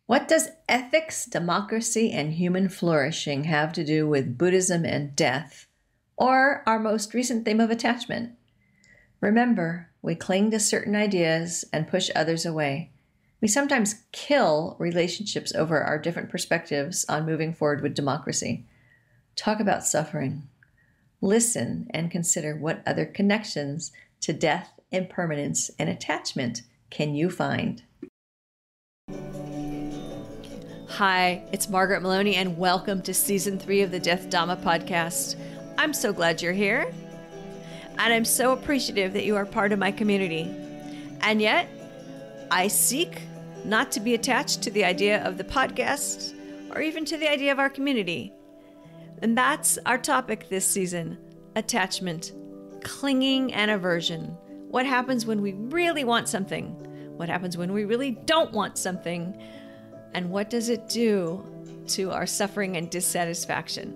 What does ethics, democracy, and human flourishing have to do with Buddhism and death, or our most recent theme of attachment? Remember, we cling to certain ideas and push others away. We sometimes kill relationships over our different perspectives on moving forward with democracy. Talk about suffering. Listen and consider what other connections to death, impermanence, and attachment can you find. Hi, it's Margaret Maloney, and welcome to Season 3 of the Death Dhamma Podcast. I'm so glad you're here, and I'm so appreciative that you are part of my community. And yet, I seek not to be attached to the idea of the podcast or even to the idea of our community. And that's our topic this season: attachment, clinging, and aversion. What happens when we really want something? What happens when we really don't want something? And what does it do to our suffering and dissatisfaction?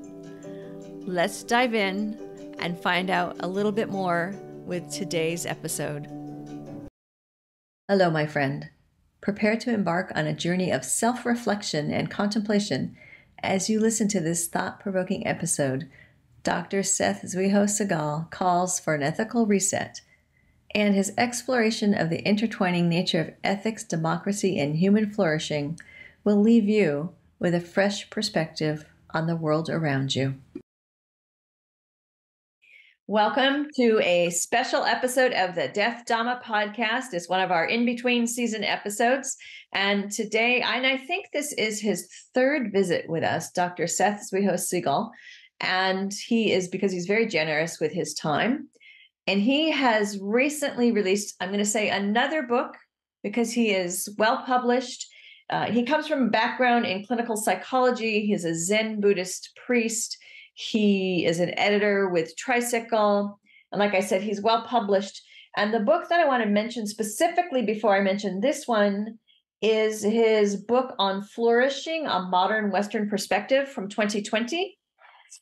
Let's dive in and find out a little bit more with today's episode. Hello, my friend. Prepare to embark on a journey of self-reflection and contemplation as you listen to this thought-provoking episode. Dr. Seth Zuihō Segall calls for an ethical reset, and his exploration of the intertwining nature of ethics, democracy, and human flourishing will leave you with a fresh perspective on the world around you. Welcome to a special episode of the Death Dhamma Podcast. It's one of our in-between season episodes. And today, and I think this is his third visit with us, Dr. Seth Zuihō Segall. And he is, because he's very generous with his time. And he has recently released, I'm going to say, another book, because he is well-published. He comes from a background in clinical psychology. He's a Zen Buddhist priest. He is an editor with Tricycle. And like I said, he's well published. And the book that I want to mention specifically before I mention this one is his book on Flourishing, a Modern Western Perspective from 2020.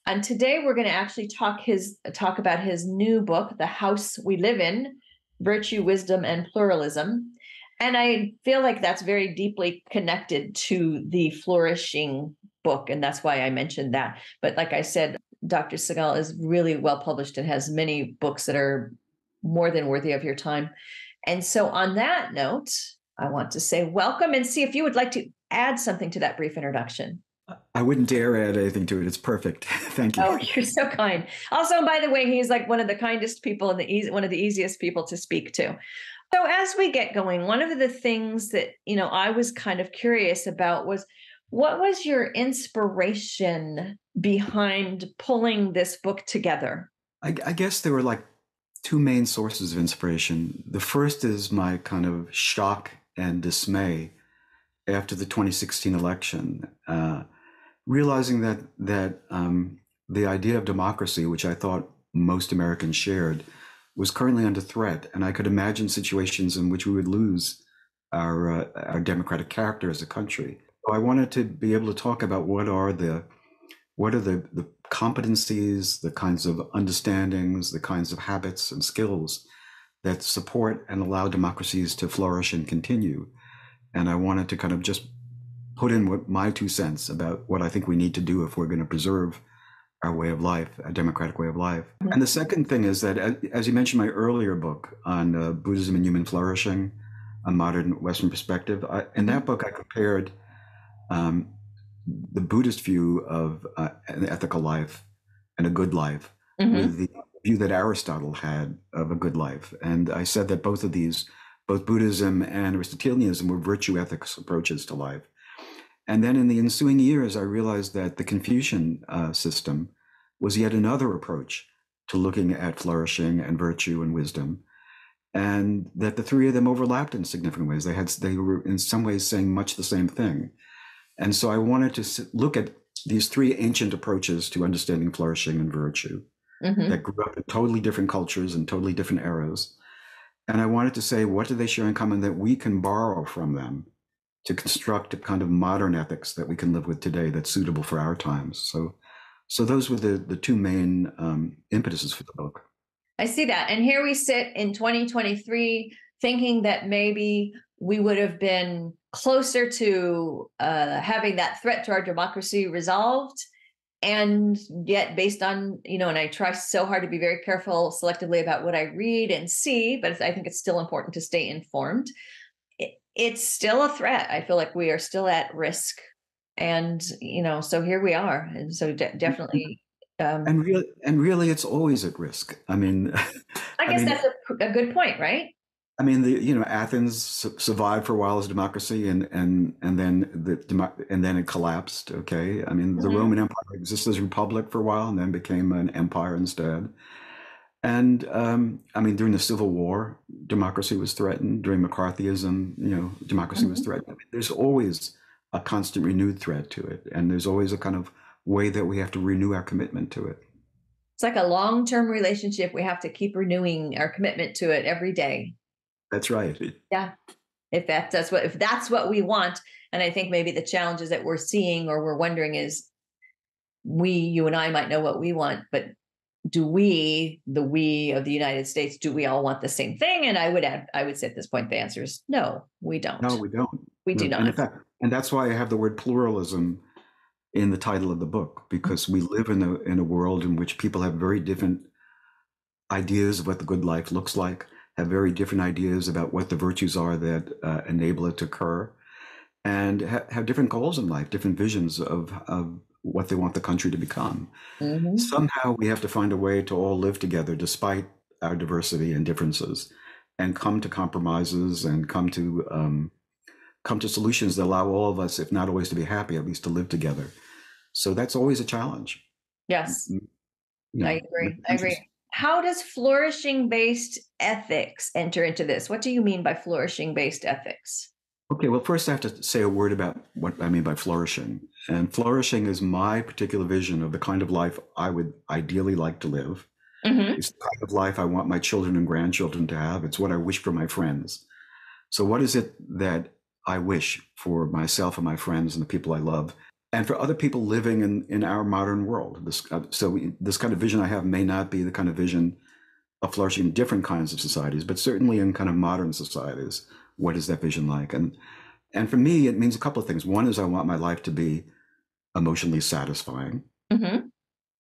And today we're going to actually talk about his new book, The House We Live In, Virtue, Wisdom, and Pluralism. And I feel like that's very deeply connected to the Flourishing book, and that's why I mentioned that. But like I said, Dr. Segall is really well published and has many books that are more than worthy of your time. And so on that note, I want to say welcome and see if you would like to add something to that brief introduction. I wouldn't dare add anything to it. It's perfect. Thank you. Oh, you're so kind. Also, by the way, he's like one of the kindest people and one of the easiest people to speak to. So as we get going, one of the things that, I was kind of curious about was, what was your inspiration behind pulling this book together? I guess there were like two main sources of inspiration. The first is my kind of shock and dismay after the 2016 election, realizing that the idea of democracy, which I thought most Americans shared, was currently under threat. And I could imagine situations in which we would lose our democratic character as a country. So I wanted to be able to talk about what are the competencies, the kinds of understandings, the kinds of habits and skills that support and allow democracies to flourish and continue. And I wanted to kind of just put in my 2 cents about what I think we need to do if we're going to preserve our way of life, a democratic way of life. And the second thing is that, as you mentioned, my earlier book on Buddhism and human flourishing, a modern Western perspective, in that book I compared the Buddhist view of an ethical life and a good life with the view that Aristotle had of a good life. And I said that both Buddhism and Aristotelianism were virtue ethics approaches to life. And then in the ensuing years, I realized that the Confucian system was yet another approach to looking at flourishing and virtue and wisdom, and that the three of them overlapped in significant ways. They were in some ways saying much the same thing. And so I wanted to look at these three ancient approaches to understanding flourishing and virtue that grew up in totally different cultures and totally different eras. And I wanted to say, what do they share in common that we can borrow from them to construct a kind of modern ethics that we can live with today that's suitable for our times? So those were the two main impetuses for the book. I see that. And here we sit in 2023 thinking that maybe we would have been closer to having that threat to our democracy resolved. And yet, based on, and I try so hard to be very careful selectively about what I read and see, but I think it's still important to stay informed. It's still a threat. I feel like we are still at risk. And, so here we are. And so definitely. And really, it's always at risk. I mean, I guess that's a good point, right? I mean, Athens survived for a while as a democracy, and then it collapsed. Okay, I mean, the Roman Empire existed as a republic for a while, and then became an empire instead. And I mean, during the Civil War, democracy was threatened. During McCarthyism, democracy was threatened. I mean, there's always a constant renewed threat to it, and there's always a kind of way that we have to renew our commitment to it. It's like a long-term relationship. We have to keep renewing our commitment to it every day. That's right. Yeah. If that's what we want. And I think maybe the challenges that we're seeing or we're wondering is you and I might know what we want, but do we of the United States, do we all want the same thing? And I would say at this point, the answer is no, we don't. No, we don't. We do not. And in fact, that's why I have the word pluralism in the title of the book, because we live in a world in which people have very different ideas of what the good life looks like, have very different ideas about what the virtues are that enable it to occur, and have different goals in life, different visions of what they want the country to become. Mm-hmm. Somehow we have to find a way to all live together despite our diversity and differences, and come to compromises and come to solutions that allow all of us, if not always to be happy, at least to live together. So that's always a challenge. Yes, I agree. How does flourishing-based ethics enter into this? What do you mean by flourishing-based ethics? Okay, well, first I have to say a word about what I mean by flourishing. And flourishing is my particular vision of the kind of life I would ideally like to live. Mm-hmm. It's the kind of life I want my children and grandchildren to have. It's what I wish for my friends. So what is it that I wish for myself and my friends and the people I love, and for other people living in our modern world? This kind of vision I have may not be the kind of vision of flourishing in different kinds of societies, but certainly in kind of modern societies. What is that vision like? And for me, it means a couple of things. One is I want my life to be emotionally satisfying. Mm-hmm.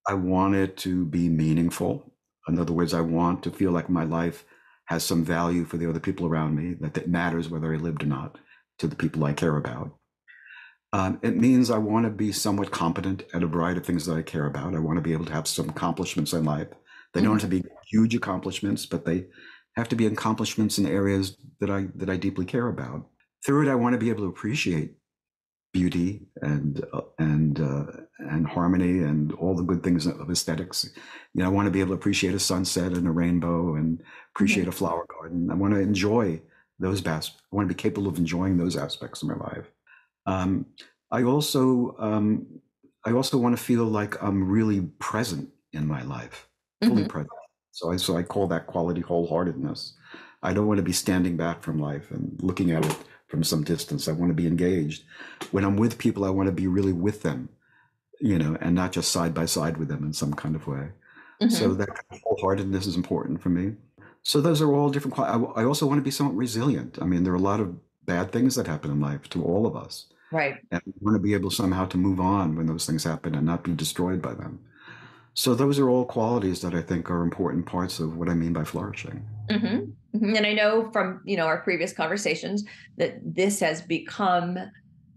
I want it to be meaningful. In other words, I want to feel like my life has some value for the other people around me, that it matters whether I lived or not, to the people I care about. It means I want to be somewhat competent at a variety of things that I care about. I want to be able to have some accomplishments in life. They don't have to be huge accomplishments, but they have to be accomplishments in areas that I deeply care about. Third, I want to be able to appreciate beauty and harmony and all the good things of aesthetics. I want to be able to appreciate a sunset and a rainbow and appreciate a flower garden. I want to enjoy those aspects. I want to be capable of enjoying those aspects of my life. I also want to feel like I'm really present in my life, fully present. So I call that quality wholeheartedness. I don't want to be standing back from life and looking at it from some distance. I want to be engaged. When I'm with people, I want to be really with them, and not just side by side with them in some kind of way. Mm-hmm. So that kind of wholeheartedness is important for me. So those are all different. I also want to be somewhat resilient. I mean, there are a lot of bad things that happen in life to all of us. Right. And we want to be able somehow to move on when those things happen and not be destroyed by them. So those are all qualities that I think are important parts of what I mean by flourishing. Mm-hmm. Mm-hmm. And I know from, our previous conversations that this has become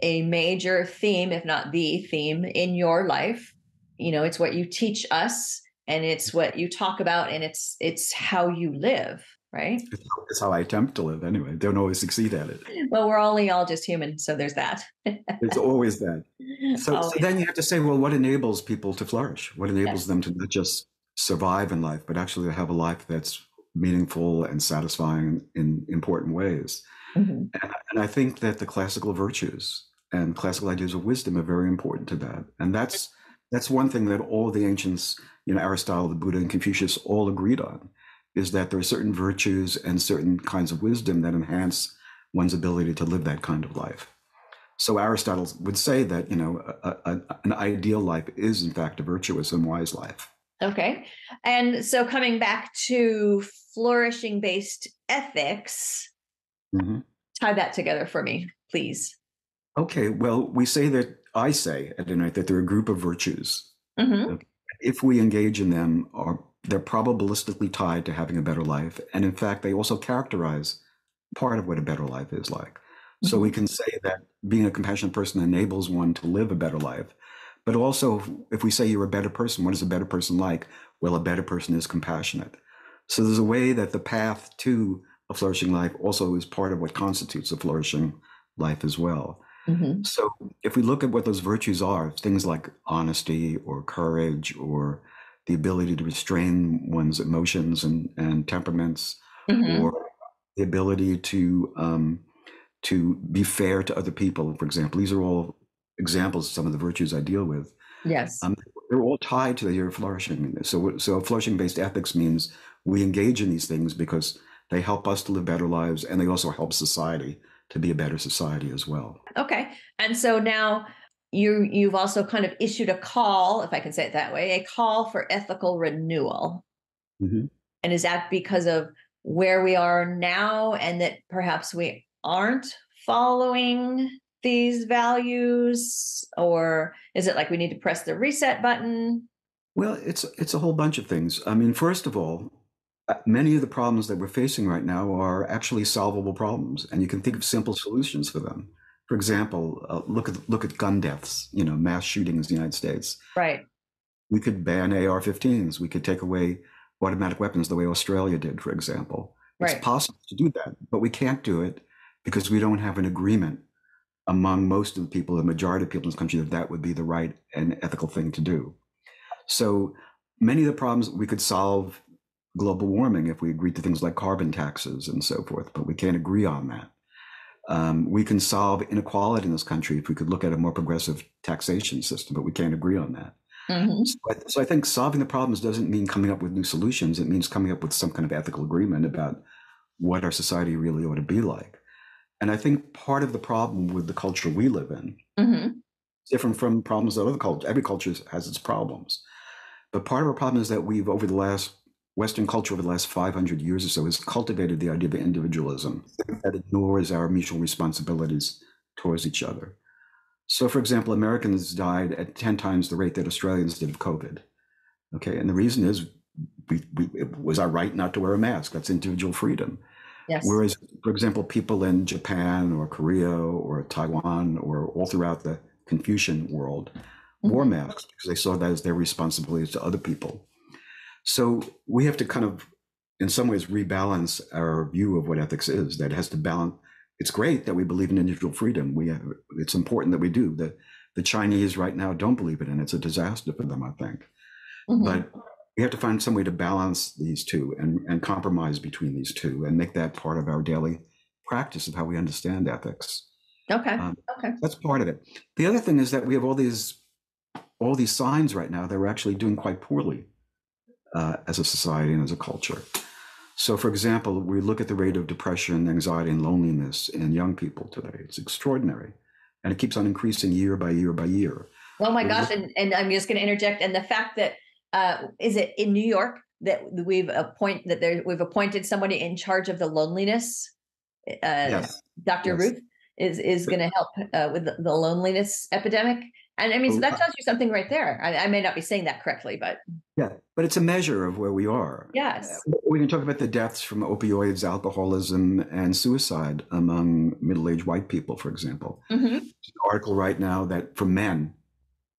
a major theme, if not the theme in your life. It's what you teach us and it's what you talk about and it's how you live, right? It's how I attempt to live anyway. Don't always succeed at it. Well, we're all just human. So there's that. It's always that. So then you have to say, well, what enables people to flourish? What enables them to not just survive in life, but actually have a life that's meaningful and satisfying in important ways? Mm-hmm. And I think that the classical virtues and classical ideas of wisdom are very important to that. And that's one thing that all the ancients, Aristotle, the Buddha, and Confucius all agreed on, is that there are certain virtues and certain kinds of wisdom that enhance one's ability to live that kind of life. So Aristotle would say that, an ideal life is in fact a virtuous and wise life. Okay. And so coming back to flourishing-based ethics, mm-hmm. Tie that together for me, please. Okay, well, I say at any rate that they're a group of virtues. Mm-hmm. If we engage in them, they're probabilistically tied to having a better life. And in fact, they also characterize part of what a better life is like. So we can say that being a compassionate person enables one to live a better life. But also, if we say you're a better person, what is a better person like? Well, a better person is compassionate. So there's a way that the path to a flourishing life also is part of what constitutes a flourishing life as well. Mm-hmm. So if we look at what those virtues are, things like honesty or courage or the ability to restrain one's emotions and temperaments, or the ability to be fair to other people, for example, these are all examples of some of the virtues I deal with. Yes. They're all tied to the idea of flourishing. So flourishing-based ethics means we engage in these things because they help us to live better lives, and they also help society to be a better society as well. Okay. And so now you've also kind of issued a call, if I can say it that way, a call for ethical renewal. Mm-hmm. And is that because of where we are now and that perhaps we aren't following these values? Or is it like we need to press the reset button? Well, it's a whole bunch of things. I mean, first of all, many of the problems that we're facing right now are actually solvable problems, and you can think of simple solutions for them. For example, look at gun deaths, mass shootings in the United States. Right. We could ban AR-15s. We could take away automatic weapons the way Australia did, for example. Right. It's possible to do that, but we can't do it because we don't have an agreement among most of the people, the majority of people in this country, that would be the right and ethical thing to do. So many of the problems we could solve global warming if we agreed to things like carbon taxes and so forth, but we can't agree on that. We can solve inequality in this country if we could look at a more progressive taxation system, but we can't agree on that. Mm-hmm. So I think solving the problems doesn't mean coming up with new solutions. It means coming up with some kind of ethical agreement about what our society really ought to be like. And I think part of the problem with the culture we live in is different from problems that other cultures, every culture has its problems. But part of our problem is that Western culture over the last 500 years or so has cultivated the idea of individualism that ignores our mutual responsibilities towards each other. So, for example, Americans died at 10 times the rate that Australians did of COVID. Okay, and the reason is it was our right not to wear a mask. That's individual freedom. Yes. Whereas, for example, people in Japan or Korea or Taiwan or all throughout the Confucian world wore masks because they saw that as their responsibility to other people. So we have to kind of, in some ways, rebalance our view of what ethics is. That it has to balance. It's great that we believe in individual freedom. It's important that we do. The Chinese right now don't believe it, and it's a disaster for them, I think. But we have to find some way to balance these two and compromise between these two and make that part of our daily practice of how we understand ethics. Okay. That's part of it. The other thing is that we have all these signs right now that we're actually doing quite poorly as a society and as a culture. So, for example, we look at the rate of depression, anxiety, and loneliness in young people today. It's extraordinary. And it keeps on increasing year by year by year. Oh my gosh. And I'm just going to interject. And the fact that, is it in New York that we've appointed somebody in charge of the loneliness? Yes. Dr. Ruth is going to help with the loneliness epidemic. And I mean, so that tells you something right there. I may not be saying that correctly, but. Yeah, but it's a measure of where we are. Yes. We can talk about the deaths from opioids, alcoholism, and suicide among middle-aged white people, for example. There's an article right now that for men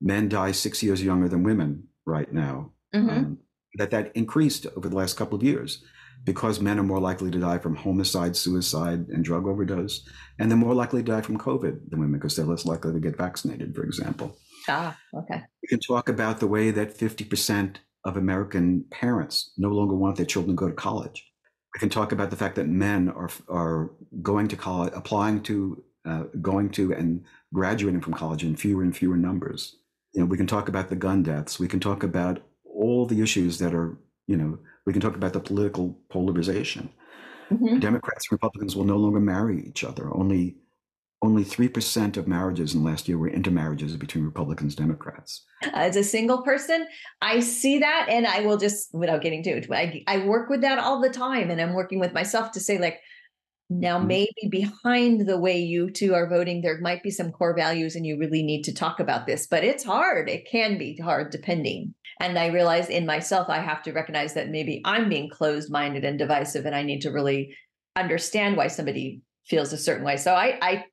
die 6 years younger than women right now. That increased over the last couple of years because men are more likely to die from homicide, suicide, and drug overdose. And they're more likely to die from COVID than women because they're less likely to get vaccinated, for example. Okay. We can talk about the way that 50% of American parents no longer want their children to go to college. We can talk about the fact that men are going to college, applying to, going to and graduating from college in fewer and fewer numbers. We can talk about the gun deaths. We can talk about all the issues that are, we can talk about the political polarization. Democrats and Republicans will no longer marry each other. Only 3% of marriages in last year were intermarriages between Republicans and Democrats. As a single person, I see that, and I will just, without getting too, I work with that all the time, and I'm working with myself to say, like, Now, maybe behind the way you two are voting, there might be some core values and you really need to talk about this, but it's hard. It can be hard depending. And I realize in myself, I have to recognize that maybe I'm being closed-minded and divisive, and I need to really understand why somebody feels a certain way. So I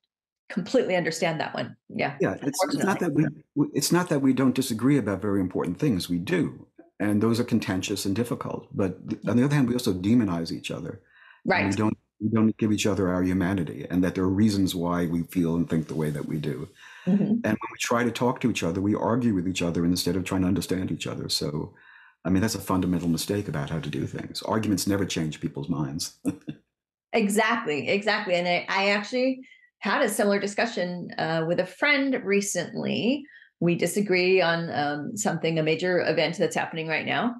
completely understand that one. Yeah. Yeah, it's not that we don't disagree about very important things. We do, and those are contentious and difficult. But on the other hand, we also demonize each other. Right. And we don't give each other our humanity, and that there are reasons why we feel and think the way that we do. And when we try to talk to each other, we argue with each other instead of trying to understand each other. So, I mean, that's a fundamental mistake about how to do things. Arguments never change people's minds. Exactly. And I actually had a similar discussion with a friend recently. We disagree on a major event that's happening right now.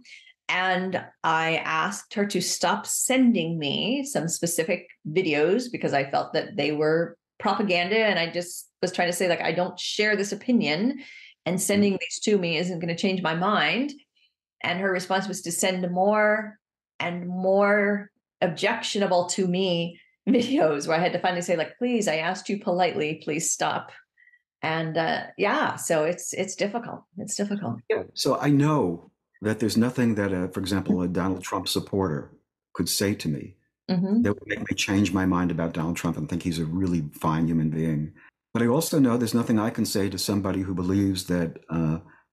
And I asked her to stop sending me some specific videos because I felt that they were propaganda. And I just was trying to say, like, I don't share this opinion, and sending these to me isn't going to change my mind. And her response was to send more and more objectionable to me videos, where I had to finally say, like, please, I asked you politely, please stop. And so it's difficult. It's difficult. Yeah. So I know that there's nothing that, for example, a Donald Trump supporter could say to me that would make me change my mind about Donald Trump and think he's a really fine human being. But I also know there's nothing I can say to somebody who believes that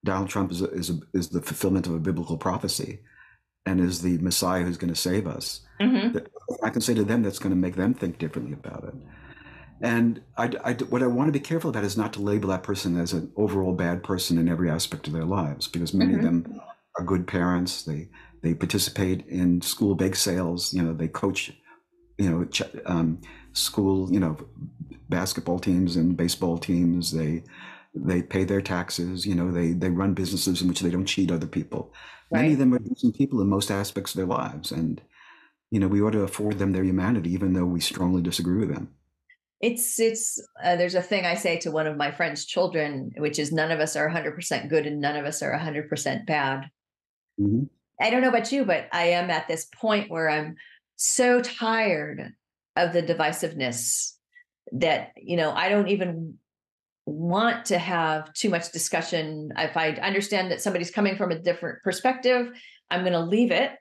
Donald Trump is the fulfillment of a biblical prophecy and is the Messiah who's going to save us. That I can say to them that's going to make them think differently about it. And what I want to be careful about is not to label that person as an overall bad person in every aspect of their lives, because many of them are good parents. They participate in school bake sales. They coach, school, basketball teams and baseball teams. They pay their taxes. They run businesses in which they don't cheat other people. Right. Many of them are decent people in most aspects of their lives, and we ought to afford them their humanity, even though we strongly disagree with them. It's there's a thing I say to one of my friend's children, which is none of us are 100% good and none of us are 100% bad. I don't know about you, but I am at this point where I'm so tired of the divisiveness that, I don't even want to have too much discussion. If I understand that somebody's coming from a different perspective, I'm going to leave it.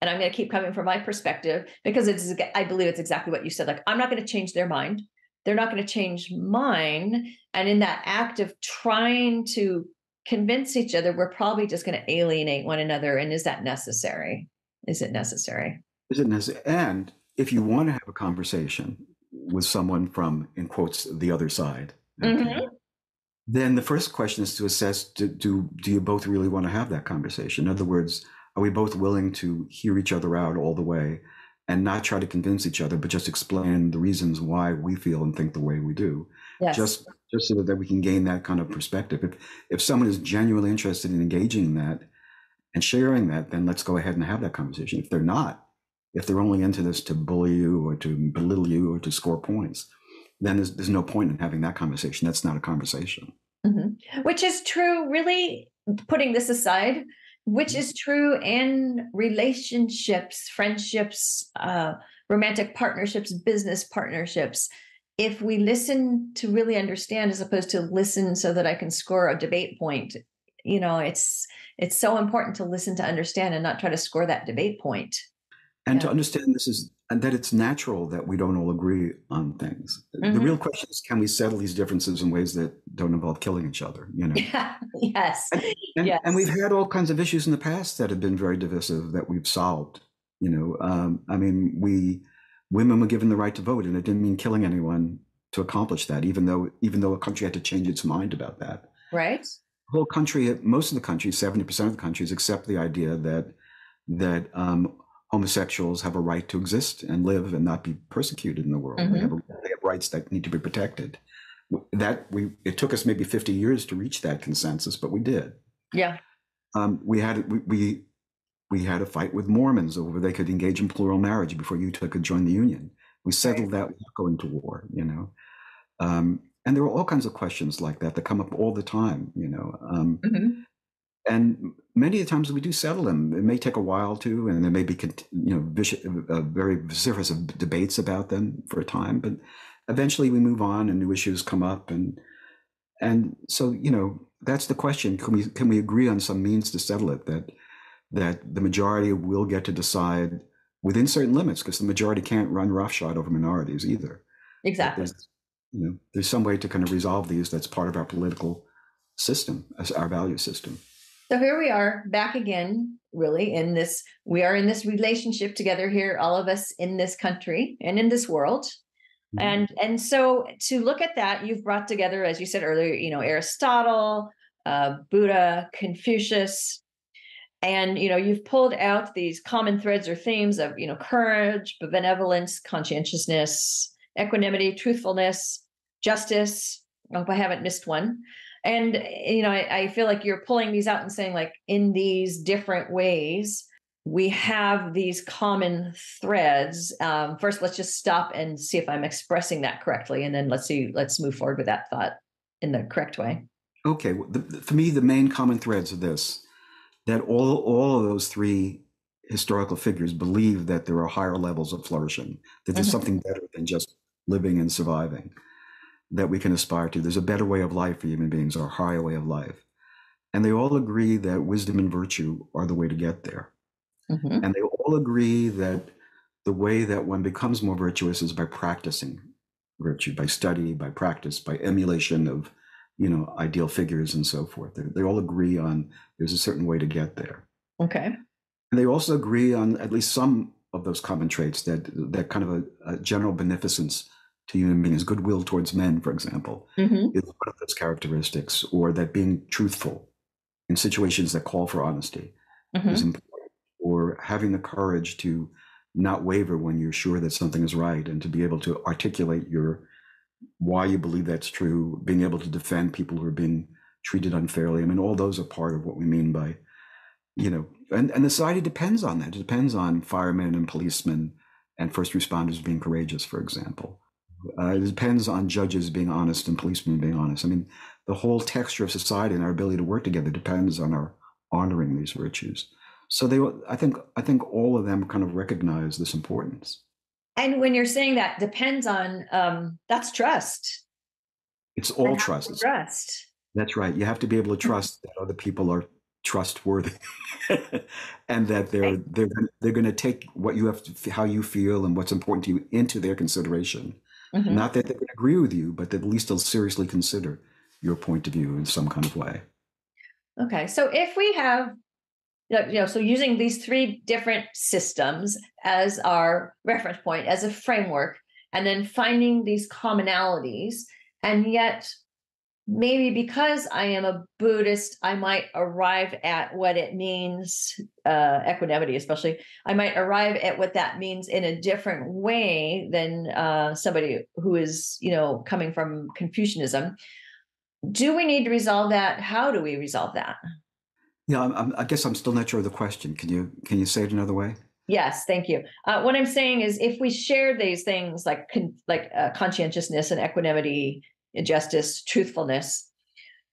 And I'm going to keep coming from my perspective, because I believe it's exactly what you said. Like, I'm not going to change their mind. They're not going to change mine. And in that act of trying to convince each other, we're probably just going to alienate one another. And is that necessary? Is it necessary? Is it necessary? And if you want to have a conversation with someone from, in quotes, the other side, then the first question is to assess, do you both really want to have that conversation? In other words, are we both willing to hear each other out all the way and not try to convince each other, but just explain the reasons why we feel and think the way we do? Yes. Just so that we can gain that kind of perspective. If someone is genuinely interested in engaging in that and sharing that, then let's go ahead and have that conversation. If they're not, if they're only into this to bully you or to belittle you or to score points, then there's no point in having that conversation. That's not a conversation. Which is true, really, putting this aside, which is true in relationships, friendships, romantic partnerships, business partnerships. If we listen to really understand, as opposed to listen so that I can score a debate point, it's so important to listen to understand and not try to score that debate point. And to understand and that it's natural that we don't all agree on things. The real question is, can we settle these differences in ways that don't involve killing each other? Yes. And we've had all kinds of issues in the past that have been very divisive that we've solved. Women were given the right to vote, and it didn't mean killing anyone to accomplish that, even though a country had to change its mind about that. Right. The whole country, most of the countries, 70% of the countries, accept the idea that homosexuals have a right to exist and live and not be persecuted in the world. They have rights that need to be protected. It took us maybe 50 years to reach that consensus, but we did. Yeah. We had a fight with Mormons over they could engage in plural marriage before Utah could join the Union. We settled that without going to war. And there are all kinds of questions like that come up all the time. And many of the times we do settle them. It may take a while to, and there may be very vociferous debates about them for a time, but eventually we move on and new issues come up. And so, that's the question. Can we agree on some means to settle it, that the majority will get to decide within certain limits, because the majority can't run roughshod over minorities either. Exactly. There's some way to kind of resolve these that's part of our political system, as our value system. So here we are back again, really, we are in this relationship together here, all of us in this country and in this world. Mm-hmm. And so to look at that, you've brought together, as you said earlier, Aristotle, Buddha, Confucius, and, you've pulled out these common threads or themes of, courage, benevolence, conscientiousness, equanimity, truthfulness, justice. I hope I haven't missed one. And, I feel like you're pulling these out and saying, like, in these different ways, we have these common threads. First, let's just stop and see if I'm expressing that correctly. And then let's move forward with that thought in the correct way. Okay. For me, the main common threads are this, that all of those three historical figures believe that there are higher levels of flourishing, that there's something better than just living and surviving that we can aspire to. There's a better way of life for human beings, or a higher way of life. And they all agree that wisdom and virtue are the way to get there. Mm-hmm. And they all agree that the way that one becomes more virtuous is by practicing virtue, by study, by practice, by emulation of, ideal figures and so forth. They all agree on there's a certain way to get there. Okay. And they also agree on at least some of those common traits, that kind of a general beneficence to human beings, goodwill towards men, for example, is one of those characteristics, or that being truthful in situations that call for honesty is important, or having the courage to not waver when you're sure that something is right, and to be able to articulate why you believe that's true, being able to defend people who are being treated unfairly. I mean, all those are part of what we mean by, and the society depends on that. It depends on firemen and policemen and first responders being courageous, for example. It depends on judges being honest and policemen being honest. I mean, the whole texture of society and our ability to work together depends on our honoring these virtues. So I think all of them kind of recognize this importance. And when you're saying that depends on, that's trust. It's all trust. Trust. That's right. You have to be able to trust that other people are trustworthy, and that they're going to take what you have to, how you feel and what's important to you, into their consideration. Not that they would agree with you, but that at least they'll seriously consider your point of view in some kind of way. Okay. So if we have, so using these three different systems as our reference point, as a framework, and then finding these commonalities, and yet maybe because I am a Buddhist, I might arrive at what it means, equanimity especially, I might arrive at what that means in a different way than somebody who is, coming from Confucianism. Do we need to resolve that? How do we resolve that? Yeah, I guess I'm still not sure of the question. Can you say it another way? Yes, thank you. What I'm saying is, if we share these things like conscientiousness and equanimity, justice, truthfulness,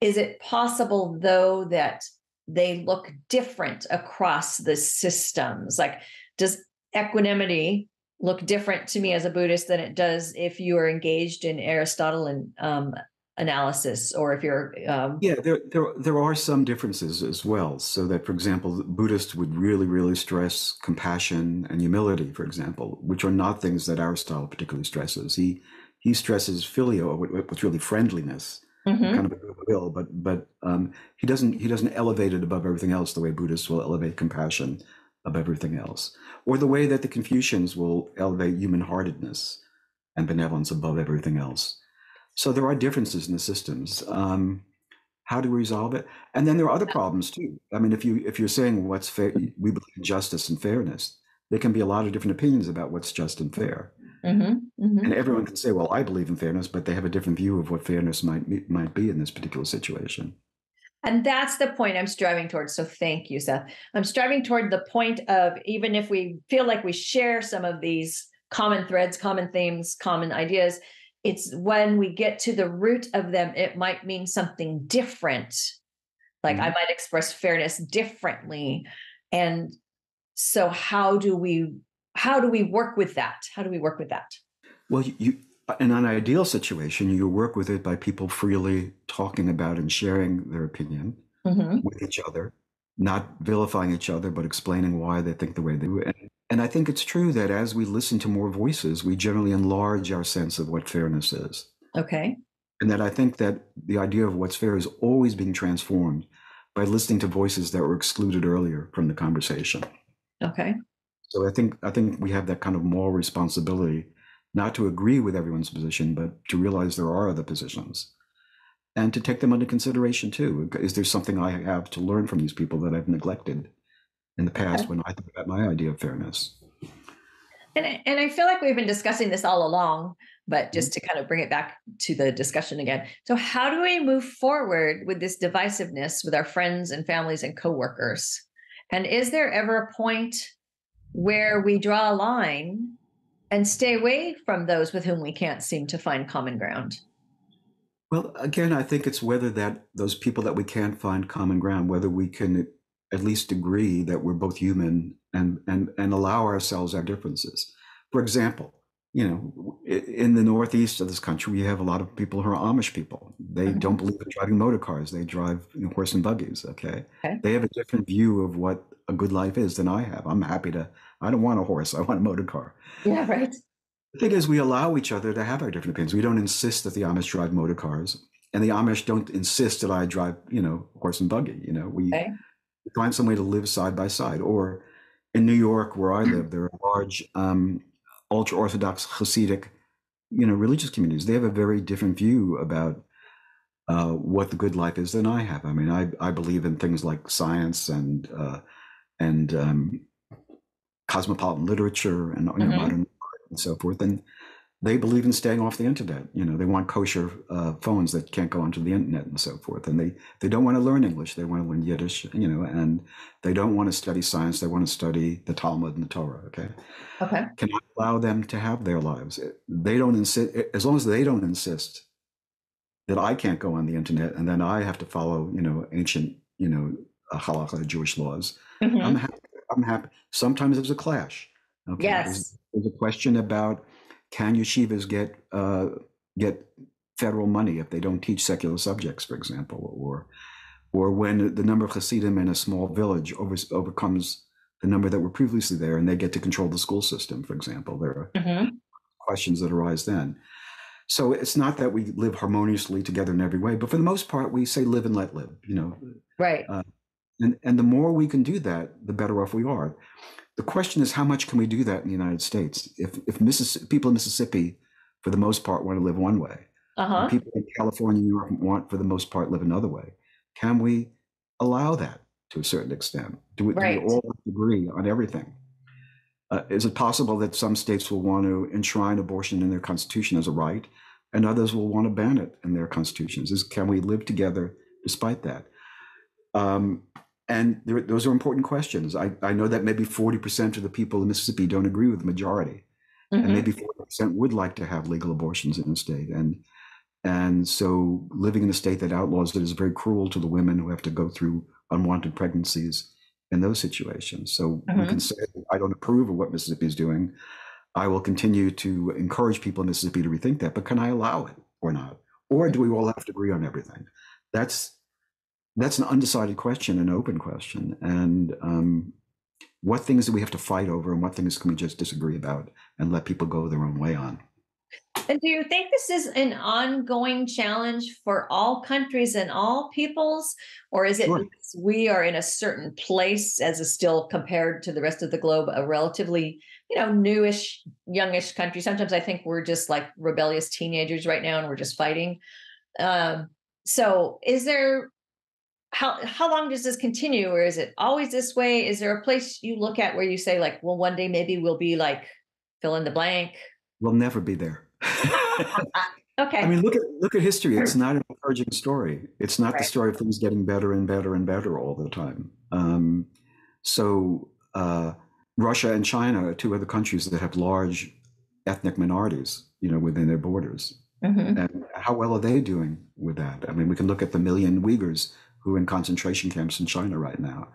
is it possible, though, that they look different across the systems? Like, does equanimity look different to me as a Buddhist than it does if you are engaged in Aristotelian analysis, or if you're there are some differences as well. So that, for example, Buddhists would really stress compassion and humility, for example, which are not things that Aristotle particularly stresses. He stresses phileo, what's really friendliness, kind of a goodwill, but he doesn't elevate it above everything else the way Buddhists will elevate compassion above everything else, or the way that the Confucians will elevate human-heartedness and benevolence above everything else. So there are differences in the systems. How do we resolve it? And then there are other problems too. I mean, if you're saying what's fair, we believe in justice and fairness, there can be a lot of different opinions about what's just and fair. And everyone can say, well, I believe in fairness, but they have a different view of what fairness might be in this particular situation. And that's the point I'm striving towards. So thank you, Seth. I'm striving toward the point of, even if we feel like we share some of these common threads, common themes, common ideas, it's when we get to the root of them, it might mean something different. Like I might express fairness differently. And so how do we work with that? How do we work with that? Well, in an ideal situation, you work with it by people freely talking about and sharing their opinion with each other, not vilifying each other, but explaining why they think the way they do. And I think it's true that as we listen to more voices, we generally enlarge our sense of what fairness is. Okay. And that I think that the idea of what's fair is always being transformed by listening to voices that were excluded earlier from the conversation. Okay. So I think we have that kind of moral responsibility, not to agree with everyone's position, but to realize there are other positions and to take them under consideration too. Is there something I have to learn from these people that I've neglected in the past when I think about my idea of fairness? And I feel like we've been discussing this all along, but just to kind of bring it back to the discussion again. So how do we move forward with this divisiveness with our friends and families and coworkers? And is there ever a point where we draw a line and stay away from those with whom we can't seem to find common ground? Well, again, I think it's whether that those people that we can't find common ground, whether we can at least agree that we're both human and allow ourselves our differences. For example, in the northeast of this country, we have a lot of people who are Amish people. They don't believe in driving motor cars. They drive horse and buggies. Okay. They have a different view of what a good life is than I have. I don't want a horse. I want a motor car. Yeah, right. The thing is, we allow each other to have our different opinions. We don't insist that the Amish drive motor cars, and the Amish don't insist that I drive, horse and buggy. We find some way to live side by side. Or in New York, where I live, there are large ultra-Orthodox Hasidic, religious communities. They have a very different view about what the good life is than I have. I mean, I believe in things like science and cosmopolitan literature and modern art and so forth. And they believe in staying off the internet. They want kosher phones that can't go onto the internet and so forth. And they don't want to learn English. They want to learn Yiddish, and they don't want to study science. They want to study the Talmud and the Torah. Okay. Can I allow them to have their lives? They don't insist, as long as they don't insist that I can't go on the internet and then I have to follow, ancient, halakha, Jewish laws. I'm happy. Sometimes there's a clash. Okay. Yes. There's a question about, can yeshivas get federal money if they don't teach secular subjects, for example, or when the number of Hasidim in a small village overcomes the number that were previously there, and they get to control the school system, for example. There are questions that arise then. So it's not that we live harmoniously together in every way, but for the most part, we say live and let live. Right. And the more we can do that, the better off we are. The question is, how much can we do that in the United States? If people in Mississippi, for the most part, want to live one way, and people in California, New York want, for the most part, live another way, can we allow that to a certain extent? Do we all agree on everything? Is it possible that some states will want to enshrine abortion in their constitution as a right, and others will want to ban it in their constitutions? Can we live together despite that? And those are important questions. I know that maybe 40% of the people in Mississippi don't agree with the majority, and maybe 40% would like to have legal abortions in the state. And so living in a state that outlaws it is very cruel to the women who have to go through unwanted pregnancies in those situations. So we can say, I don't approve of what Mississippi is doing. I will continue to encourage people in Mississippi to rethink that, but can I allow it or not? Or do we all have to agree on everything? That's an undecided question, an open question. And what things do we have to fight over, and what things can we just disagree about and let people go their own way on? And do you think this is an ongoing challenge for all countries and all peoples? Or is it because we are in a certain place as a still, compared to the rest of the globe, a relatively, newish, youngish country? Sometimes I think we're just like rebellious teenagers right now and we're just fighting. So is there... How long does this continue, or is it always this way? Is there a place you look at where you say, like, well, one day maybe we'll be like, fill in the blank? We'll never be there. Okay. I mean, look at history. It's not an encouraging story. It's not the story of things getting better and better and better all the time. So Russia and China are two other countries that have large ethnic minorities, within their borders. And how well are they doing with that? I mean, we can look at the million Uyghurs who are in concentration camps in China right now,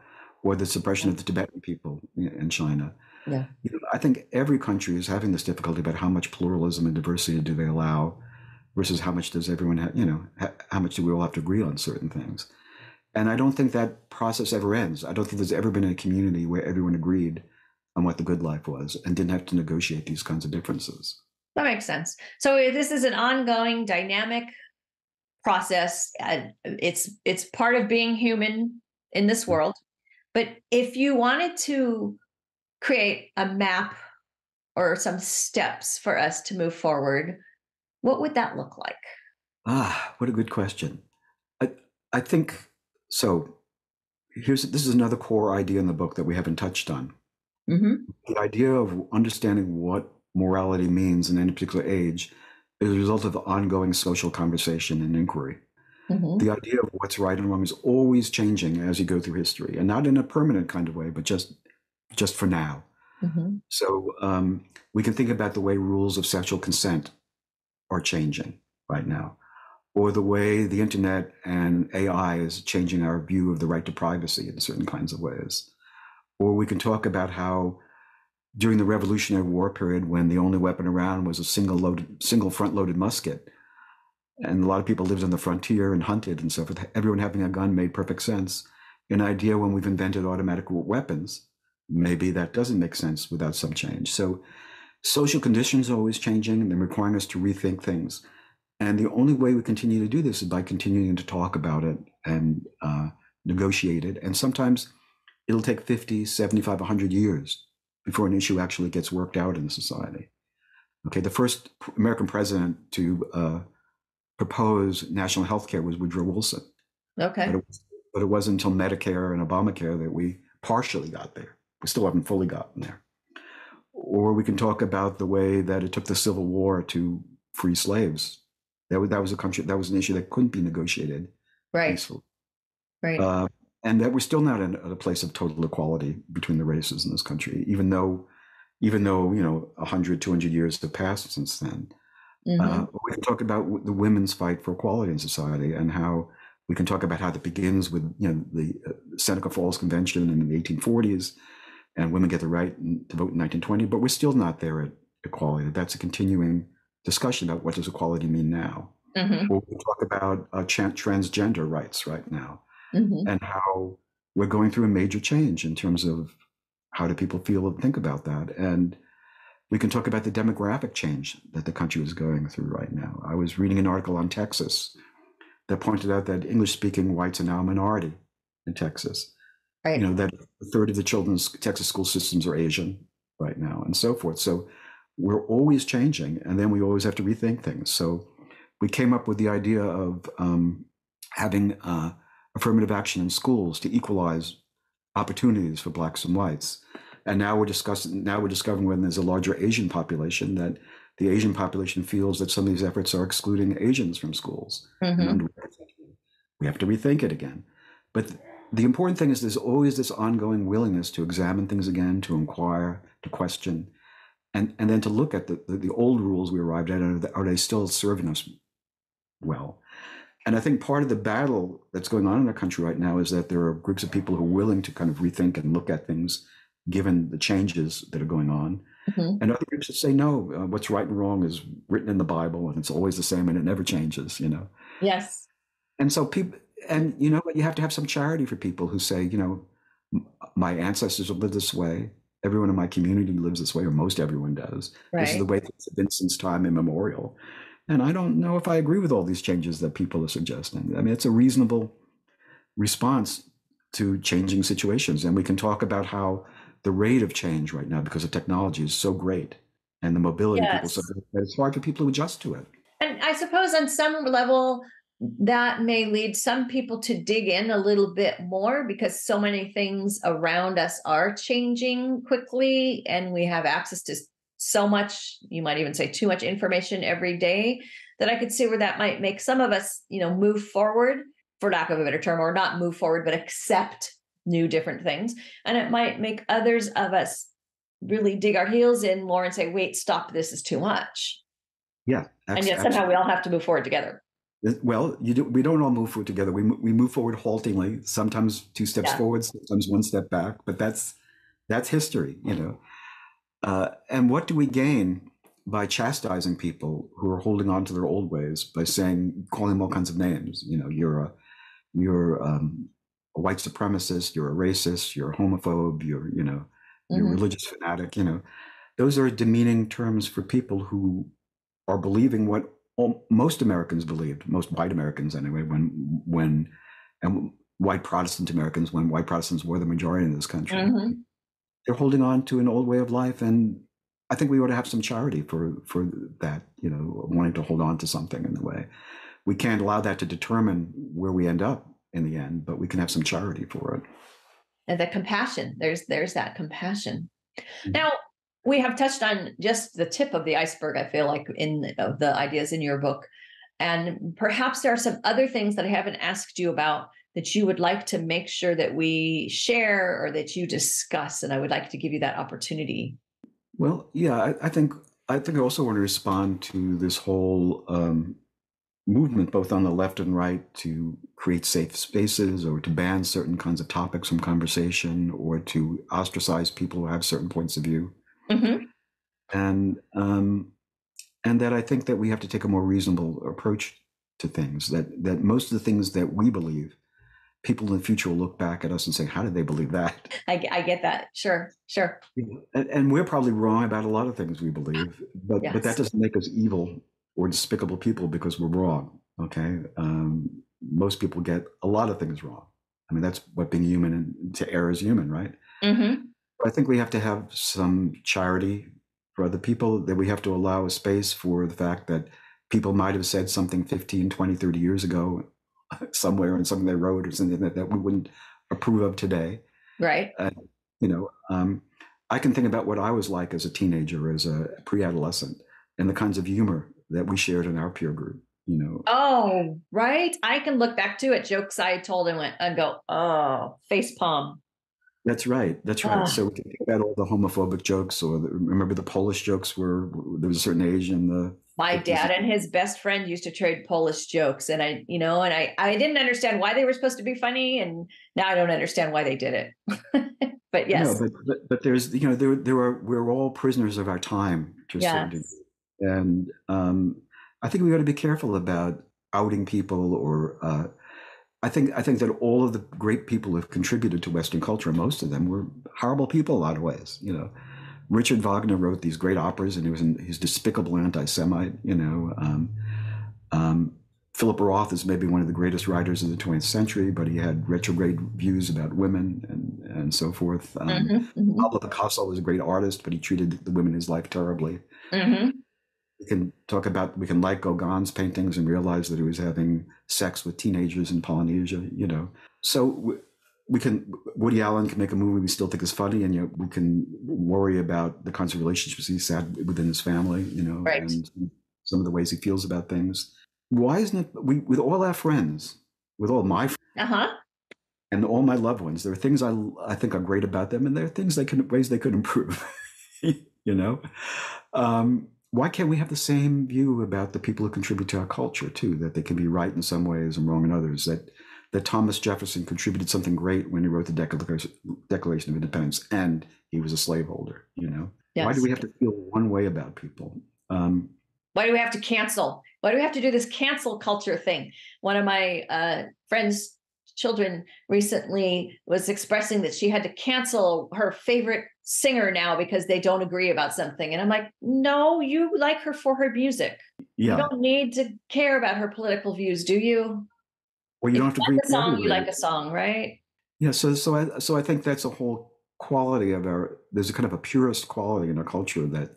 or the suppression of the Tibetan people in China. Yeah. I think every country is having this difficulty about how much pluralism and diversity do they allow versus how much does everyone have, how much do we all have to agree on certain things. And I don't think that process ever ends. I don't think there's ever been a community where everyone agreed on what the good life was and didn't have to negotiate these kinds of differences. That makes sense. So this is an ongoing dynamic process. It's part of being human in this world. But if you wanted to create a map or some steps for us to move forward, what would that look like? What a good question. I think so. This is another core idea in the book that we haven't touched on. Mm-hmm. The idea of understanding what morality means in any particular age is a result of ongoing social conversation and inquiry. Mm-hmm. The idea of what's right and wrong is always changing as you go through history, and not in a permanent kind of way, but just for now. Mm-hmm. So we can think about the way rules of sexual consent are changing right now, or the way the internet and AI is changing our view of the right to privacy in certain kinds of ways. Or we can talk about how during the Revolutionary War period, when the only weapon around was a single front-loaded musket, and a lot of people lived on the frontier and hunted and so forth, everyone having a gun made perfect sense. An idea when we've invented automatic weapons, maybe that doesn't make sense without some change. So social conditions are always changing and they're requiring us to rethink things. And the only way we continue to do this is by continuing to talk about it and negotiate it. And sometimes it'll take 50, 75, 100 years before an issue actually gets worked out in society. Okay, the first American president to propose national health care was Woodrow Wilson. Okay. But it wasn't until Medicare and Obamacare that we partially got there. We still haven't fully gotten there. Or we can talk about the way that it took the Civil War to free slaves. That was an issue that couldn't be negotiated peacefully. Right. And that we're still not at a place of total equality between the races in this country, even though 100, 200 years have passed since then. Mm-hmm. We can talk about the women's fight for equality in society, and how we can talk about how that begins with the Seneca Falls Convention in the 1840s, and women get the right to vote in 1920. But we're still not there at equality. That's a continuing discussion about what does equality mean now. Mm-hmm. Or we can talk about transgender rights right now. Mm-hmm. And how we're going through a major change in terms of how do people feel and think about that. And we can talk about the demographic change that the country is going through right now. I was reading an article on Texas that pointed out that English-speaking whites are now a minority in Texas. Right. That a third of the children's Texas school systems are Asian right now, and so forth. So we're always changing, and then we always have to rethink things. So we came up with the idea of having affirmative action in schools to equalize opportunities for blacks and whites. And now we're discovering when there's a larger Asian population that the Asian population feels that some of these efforts are excluding Asians from schools. Mm-hmm. And we have to rethink it again. But the important thing is there's always this ongoing willingness to examine things again, to inquire, to question, and then to look at the old rules we arrived at. Are they still serving us well? And I think part of the battle that's going on in our country right now is that there are groups of people who are willing to kind of rethink and look at things given the changes that are going on. Mm-hmm. And other groups that say, no, what's right and wrong is written in the Bible and it's always the same and it never changes, Yes. And so people, and you have to have some charity for people who say, my ancestors have lived this way. Everyone in my community lives this way, or most everyone does. Right. This is the way things have been since time immemorial. And I don't know if I agree with all these changes that people are suggesting. I mean, it's a reasonable response to changing situations. And we can talk about how the rate of change right now, because of technology, is so great. And the mobility of people, so that it's hard for people to adjust to it. And I suppose on some level, that may lead some people to dig in a little bit more, because so many things around us are changing quickly and we have access to so much, you might even say too much information every day, that I could see where that might make some of us, move forward, for lack of a better term, or not move forward, but accept new different things. And it might make others of us really dig our heels in more and say, wait, stop, this is too much. Yeah. And yet somehow we all have to move forward together. Well, we don't all move forward together. We move forward haltingly, sometimes 2 steps forward, sometimes 1 step back, but that's history, and what do we gain by chastising people who are holding on to their old ways, by calling them all kinds of names? You're a white supremacist, you're a racist, you're a homophobe, you're a religious fanatic. Those are demeaning terms for people who are believing what most Americans believed, most white Americans anyway, and white Protestant Americans, when white Protestants were the majority in this country. Mm-hmm. They're holding on to an old way of life, and I think we ought to have some charity for that, wanting to hold on to something in the way. We can't allow that to determine where we end up in the end, but we can have some charity for it. And the compassion, there's that compassion. Mm-hmm. Now, we have touched on just the tip of the iceberg, I feel like, in the ideas in your book. And perhaps there are some other things that I haven't asked you about that you would like to make sure that we share or that you discuss. And I would like to give you that opportunity. Well, yeah, I think I also want to respond to this whole movement, both on the left and right, to create safe spaces or to ban certain kinds of topics from conversation or to ostracize people who have certain points of view. Mm-hmm. And that I think that we have to take a more reasonable approach to things, that most of the things that we believe, people in the future will look back at us and say, how did they believe that? I get that. Sure. And we're probably wrong about a lot of things we believe, but that doesn't make us evil or despicable people because we're wrong. Okay. Most people get a lot of things wrong. I mean, that's what being human, and to err is human, right? Mm-hmm. I think we have to have some charity for other people, that we have to allow a space for the fact that people might have said something 15, 20, 30 years ago somewhere in something they wrote or something that we wouldn't approve of today. Right. I can think about what I was like as a teenager, as a pre-adolescent, and the kinds of humor that we shared in our peer group. Oh, right. I can look back to it, jokes I told and go, oh, face palm. That's right. So we can think about all the homophobic jokes, or remember the Polish jokes where there was a certain age in the. My dad and his best friend used to trade Polish jokes, and I didn't understand why they were supposed to be funny, and now I don't understand why they did it. But yes. No, but there's we're all prisoners of our time to a certain degree, and I think we got to be careful about outing people or. I think that all of the great people who have contributed to Western culture, most of them were horrible people in a lot of ways. Richard Wagner wrote these great operas, and he's despicable anti-Semite. Philip Roth is maybe one of the greatest writers of the 20th century, but he had retrograde views about women and so forth. Pablo Picasso was a great artist, but he treated the women in his life terribly. Mm-hmm. We can like Gauguin's paintings and realize that he was having sex with teenagers in Polynesia, So Woody Allen can make a movie we still think is funny, and yet we can worry about the kinds of relationships he's had within his family, right. And some of the ways he feels about things. Why isn't it, with all our friends, with all my friends, and all my loved ones, there are things I think are great about them, and there are things ways they could improve, Why can't we have the same view about the people who contribute to our culture too? That they can be right in some ways and wrong in others. That Thomas Jefferson contributed something great when he wrote the Declaration of Independence, and he was a slaveholder. Yes. Why do we have to feel one way about people? Why do we have to cancel? Why do we have to do this cancel culture thing? One of my friends' children recently was expressing that she had to cancel her favorite singer now because they don't agree about something. And I'm like, no, you like her for her music. Yeah. You don't need to care about her political views, do you? Well, you don't have to agree with a song. You like a song, right? Yeah. So I think that's a whole quality of there's a kind of a purist quality in our culture that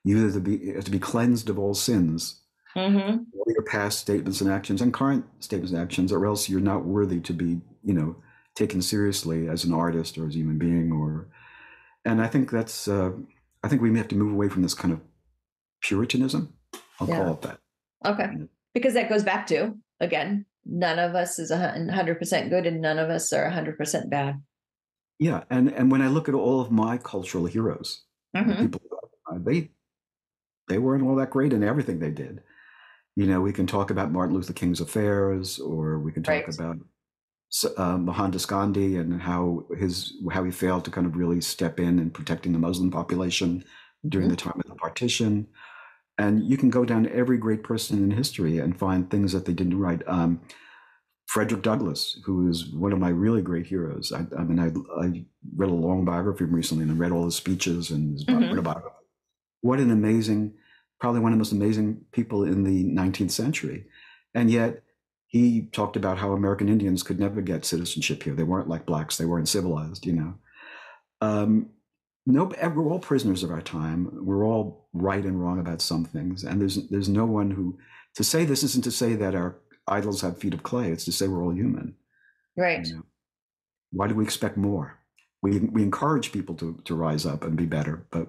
you have to be cleansed of all sins, all your past statements and actions and current statements and actions, or else you're not worthy to be, taken seriously as an artist or as a human being. And I think I think we have to move away from this kind of Puritanism. I'll call it that. Okay. Because that goes back to, again, none of us is 100% good and none of us are 100% bad. Yeah. And when I look at all of my cultural heroes, people, they weren't all that great in everything they did. We can talk about Martin Luther King's affairs, or we can talk Right. about Mohandas Gandhi and how he failed to kind of really step in protecting the Muslim population during the time of the partition. And you can go down every great person in history and find things that they didn't right. Frederick Douglass, who is one of my really great heroes. I read a long biography of him recently, and I read all his speeches and his autobiography. What an amazing, probably one of the most amazing people in the 19th century. And yet he talked about how American Indians could never get citizenship here. They weren't like blacks. They weren't civilized, No, we're all prisoners of our time. We're all right and wrong about some things. And there's no one who, to say this isn't to say that our idols have feet of clay. It's to say we're all human. Right. Why do we expect more? We encourage people to rise up and be better, but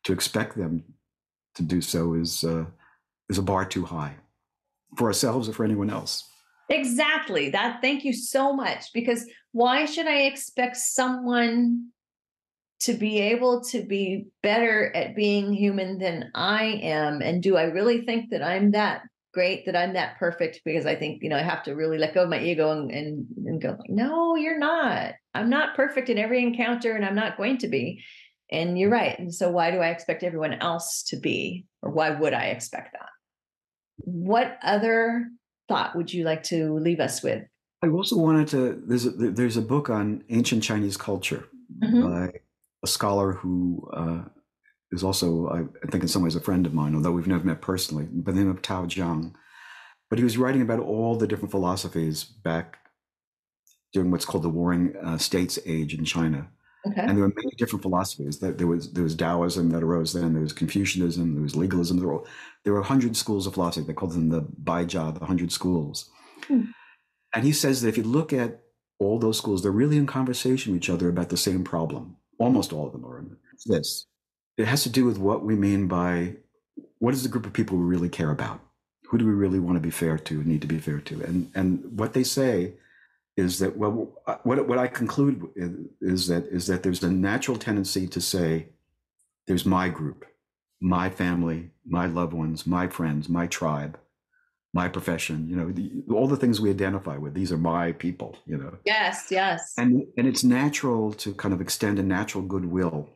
to expect them to do so is a bar too high for ourselves or for anyone else. Exactly. Thank you so much, because why should I expect someone to be able to be better at being human than I am? And do I really think that I'm that great, that I'm that perfect? Because I think, I have to really let go of my ego and go, no, you're not. I'm not perfect in every encounter, and I'm not going to be. And you're right. And so why do I expect everyone else to be, or why would I expect that? What other thought would you like to leave us with? I also wanted to, there's a book on ancient Chinese culture by a scholar who is also, I think in some ways a friend of mine, although we've never met personally, by the name of Tao Jiang. But he was writing about all the different philosophies back during what's called the Warring States age in China. Okay. And there were many different philosophies. There was Taoism that arose then. There was Confucianism. There was legalism. There were 100 schools of philosophy. They called them the Baijia, the 100 schools. And he says that if you look at all those schools, they're really in conversation with each other about the same problem. Almost all of them are. It's this. It has to do with what we mean by what is the group of people we really care about? Who do we really want to be fair to, need to be fair to? And what they say is that, well, what I conclude is that there's a natural tendency to say, there's my group, my family, my loved ones, my friends, my tribe, my profession, all the things we identify with. These are my people, Yes, yes. And it's natural to kind of extend a natural goodwill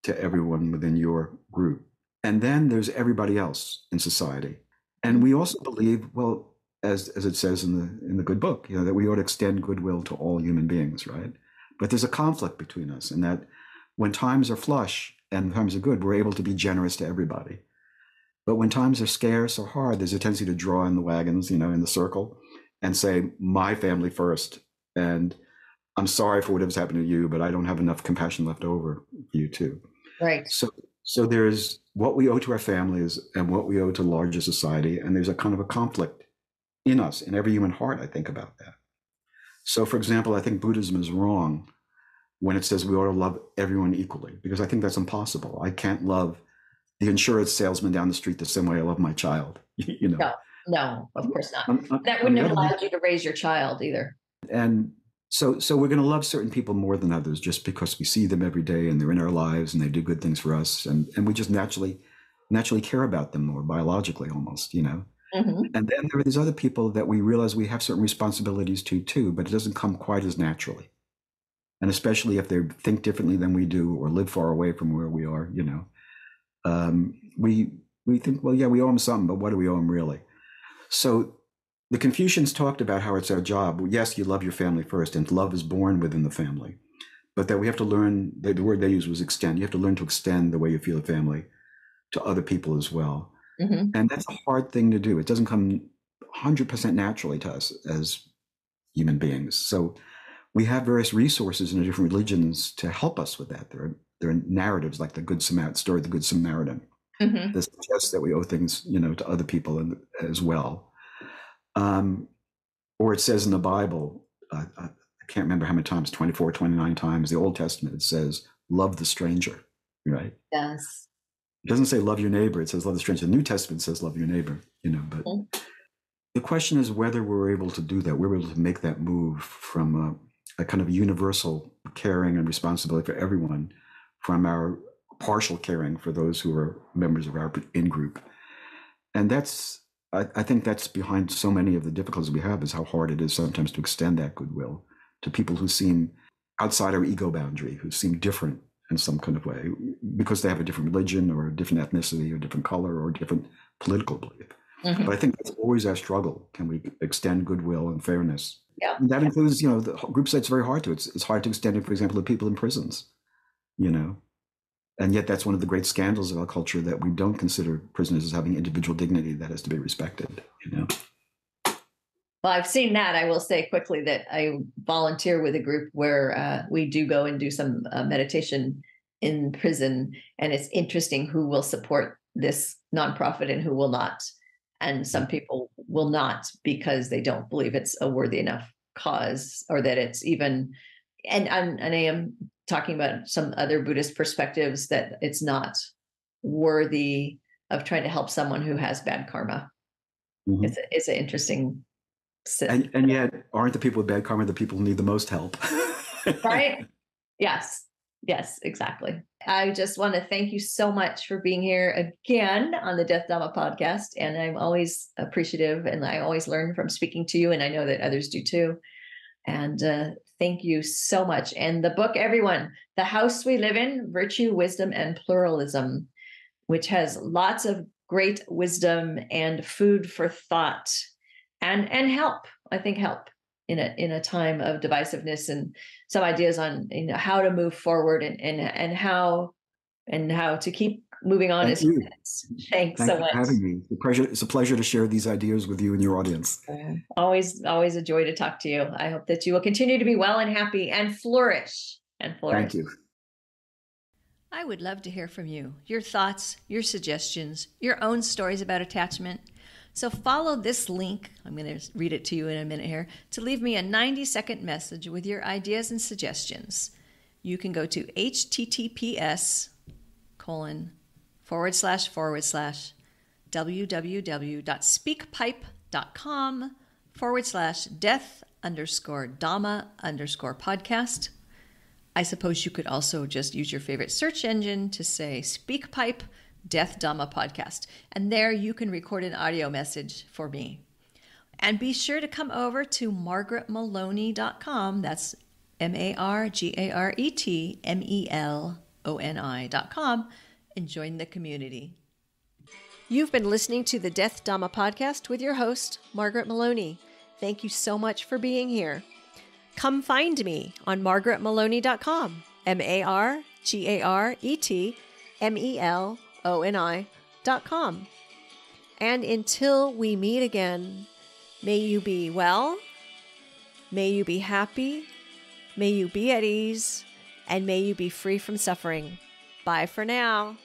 to everyone within your group. And then there's everybody else in society. And we also believe, well, as it says in the good book, that we ought to extend goodwill to all human beings, right? But there's a conflict between us, in that when times are flush and times are good, we're able to be generous to everybody. But when times are scarce or hard, there's a tendency to draw in the wagons, in the circle, and say, my family first. And I'm sorry for whatever's happened to you, but I don't have enough compassion left over for you too. Right. So there's what we owe to our families and what we owe to larger society. And there's a kind of a conflict in us, in every human heart, I think about that. So, for example, I think Buddhism is wrong when it says we ought to love everyone equally, because I think that's impossible. I can't love the insurance salesman down the street the same way I love my child. No, of course not. That wouldn't have allowed you to raise your child either. And so we're going to love certain people more than others just because we see them every day and they're in our lives and they do good things for us. And we just naturally care about them more, biologically almost, And then there are these other people that we realize we have certain responsibilities to too, but it doesn't come quite as naturally. And especially if they think differently than we do or live far away from where we are, we think, well, yeah, we owe them something, but what do we owe them really? So the Confucians talked about how it's our job. Yes, you love your family first, and love is born within the family, but that we have to learn, the word they used was extend. You have to learn to extend the way you feel a family to other people as well. And that's a hard thing to do. It doesn't come 100% naturally to us as human beings. So we have various resources in the different religions to help us with that. There are narratives like the Good Samaritan story, the Good Samaritan, that suggests that we owe things, to other people as well. Or it says in the Bible, I can't remember how many times, 24, 29 times, the Old Testament, it says, love the stranger, right? Yes. It doesn't say love your neighbor. It says love the stranger. The New Testament says love your neighbor, but the question is whether we're able to do that. We're able to make that move from a kind of universal caring and responsibility for everyone, from our partial caring for those who are members of our in-group. And that's, I think that's behind so many of the difficulties we have, is how hard it is sometimes to extend that goodwill to people who seem outside our ego boundary, who seem different in some kind of way, because they have a different religion or a different ethnicity or different color or different political belief. But I think that's always our struggle. Can we extend goodwill and fairness? Yeah. And that includes, the group say it's very hard to. It's hard to extend it, for example, to people in prisons, And yet that's one of the great scandals of our culture, that we don't consider prisoners as having individual dignity that has to be respected, Well, I've seen that. I will say quickly that I volunteer with a group where we do go and do some meditation in prison. And it's interesting who will support this nonprofit and who will not. And some people will not because they don't believe it's a worthy enough cause, or that it's even, and I am talking about some other Buddhist perspectives, that it's not worthy of trying to help someone who has bad karma. It's an interesting. And yet, aren't the people with bad karma the people who need the most help? Right? Yes, exactly. I just want to thank you so much for being here again on the Death Dhamma podcast. And I'm always appreciative, and I always learn from speaking to you. And I know that others do too. And thank you so much. And the book, everyone, The House We Live In, Virtue, Wisdom, and Pluralism, which has lots of great wisdom and food for thought and help, I think help in a time of divisiveness, and some ideas on how to move forward and how to keep moving on. Thank you. Thanks so much for having me. It's a pleasure to share these ideas with you and your audience. Always a joy to talk to you. I hope that you will continue to be well and happy and flourish. Thank you. I would love to hear from you, your thoughts, your suggestions, your own stories about attachment. So follow this link, I'm going to read it to you in a minute here, to leave me a 90-second message with your ideas and suggestions. You can go to https://www.speakpipe.com/death_Dhamma_podcast. I suppose you could also just use your favorite search engine to say SpeakPipe Death Dhamma Podcast. And there you can record an audio message for me. And be sure to come over to margaretmaloney.com. That's MargaretMeloni.com and join the community. You've been listening to the Death Dhamma Podcast with your host, Margaret Maloney. Thank you so much for being here. Come find me on margaretmaloney.com, MargaretMeloni.com. And until we meet again, may you be well, may you be happy, may you be at ease, and may you be free from suffering. Bye for now.